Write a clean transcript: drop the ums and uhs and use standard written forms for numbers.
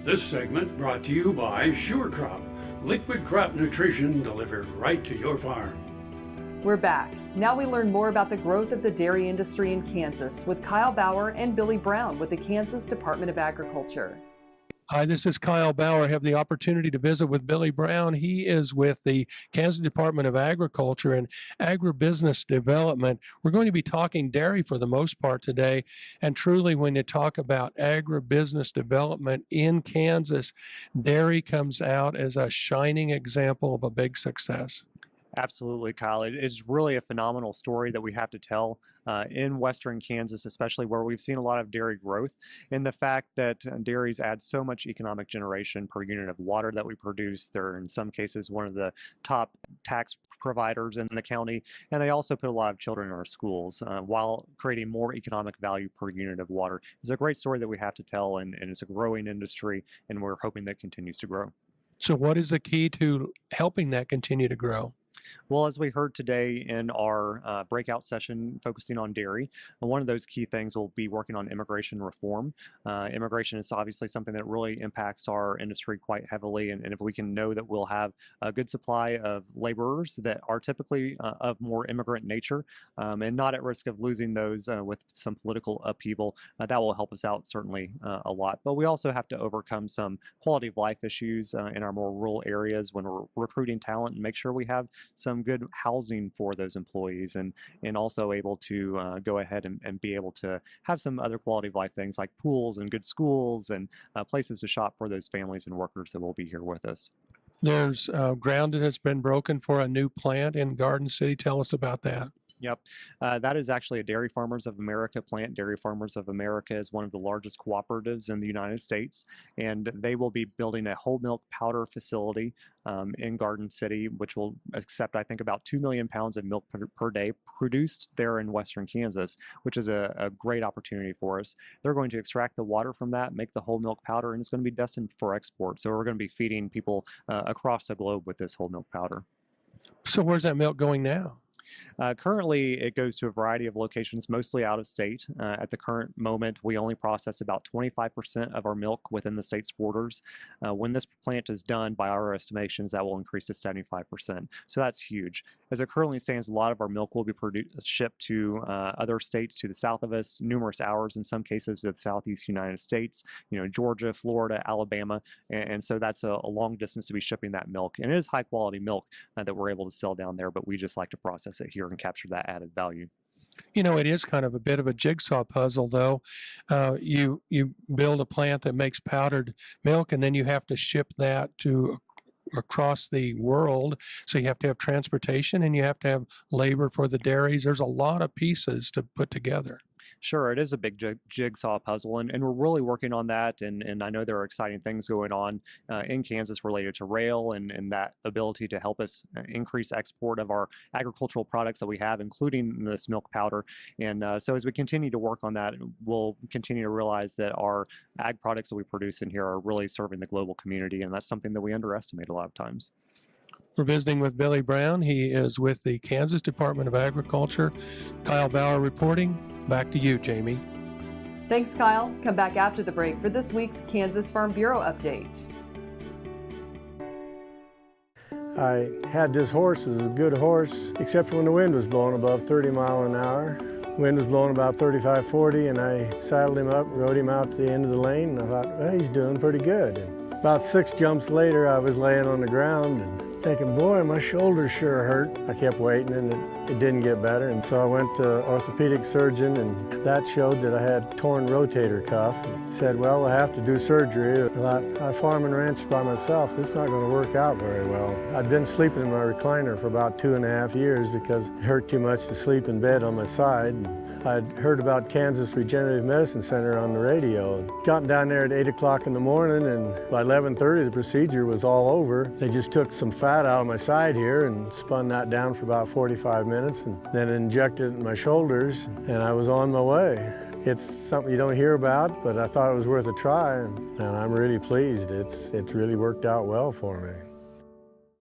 This segment brought to you by Sure Crop, liquid crop nutrition delivered right to your farm. We're back. Now we learn more about the growth of the dairy industry in Kansas with Kyle Bauer and Billy Brown with the Kansas Department of Agriculture. Hi, this is Kyle Bauer. I have the opportunity to visit with Billy Brown. He is with the Kansas Department of Agriculture and Agribusiness Development. We're going to be talking dairy for the most part today. And truly, when you talk about agribusiness development in Kansas, dairy comes out as a shining example of a big success. Absolutely, Kyle. It's really a phenomenal story that we have to tell in Western Kansas, especially where we've seen a lot of dairy growth, and the fact that dairies add so much economic generation per unit of water that we produce. They're in some cases one of the top tax providers in the county, and they also put a lot of children in our schools while creating more economic value per unit of water. It's a great story that we have to tell, and it's a growing industry, and we're hoping that continues to grow. So what is the key to helping that continue to grow? Well, as we heard today in our breakout session focusing on dairy, one of those key things will be working on immigration reform. Immigration is obviously something that really impacts our industry quite heavily, and if we can know that we'll have a good supply of laborers that are typically of more immigrant nature and not at risk of losing those with some political upheaval, that will help us out certainly a lot. But we also have to overcome some quality of life issues in our more rural areas when we're recruiting talent and make sure we have some good housing for those employees, and also able to go ahead and be able to have some other quality of life things like pools and good schools and places to shop for those families and workers that will be here with us. There's ground that has been broken for a new plant in Garden City. Tell us about that. Yep. That is actually a Dairy Farmers of America plant. Dairy Farmers of America is one of the largest cooperatives in the United States, and they will be building a whole milk powder facility in Garden City, which will accept, I think, about 2 million pounds of milk per day produced there in Western Kansas, which is a great opportunity for us. They're going to extract the water from that, make the whole milk powder, and it's going to be destined for export. So we're going to be feeding people across the globe with this whole milk powder. So where's that milk going now? Currently, it goes to a variety of locations, mostly out of state. At the current moment, we only process about 25% of our milk within the state's borders. When this plant is done, by our estimations, that will increase to 75%. So that's huge. As it currently stands, a lot of our milk will be shipped to other states to the south of us, numerous hours in some cases to the southeast United States, Georgia, Florida, Alabama, and so that's a long distance to be shipping that milk. And it is high quality milk that we're able to sell down there, but we just like to process it here and capture that added value. It is kind of a bit of a jigsaw puzzle, though. You build a plant that makes powdered milk, and then you have to ship that to across the world. So you have to have transportation, and you have to have labor for the dairies. There's a lot of pieces to put together. Sure, it is a big jigsaw puzzle, and we're really working on that, and I know there are exciting things going on in Kansas related to rail and that ability to help us increase export of our agricultural products that we have, including this milk powder. And so as we continue to work on that, we'll continue to realize that our ag products that we produce in here are really serving the global community, and that's something that we underestimate a lot of times. We're visiting with Billy Brown. He is with the Kansas Department of Agriculture. Kyle Bauer reporting. Back to you, Jamie. Thanks, Kyle. Come back after the break for this week's Kansas Farm Bureau update. I had this horse. It was a good horse, except when the wind was blowing above 30 miles an hour. The wind was blowing about 35, 40, and I saddled him up, rode him out to the end of the lane, and I thought, well, he's doing pretty good. And about 6 jumps later, I was laying on the ground and thinking, boy, my shoulder sure hurt. I kept waiting, and it didn't get better, and so I went to orthopedic surgeon, and that showed that I had torn rotator cuff. He said, well, I have to do surgery. I thought, I farm and ranch by myself. This is not going to work out very well. I'd been sleeping in my recliner for about 2.5 years because it hurt too much to sleep in bed on my side. I'd heard about Kansas Regenerative Medicine Center on the radio. Gotten down there at 8 o'clock in the morning, and by 11:30 the procedure was all over. They just took some fat out of my side here and spun that down for about 45 minutes and then injected it in my shoulders, and I was on my way. It's something you don't hear about, but I thought it was worth a try, and I'm really pleased. It's really worked out well for me.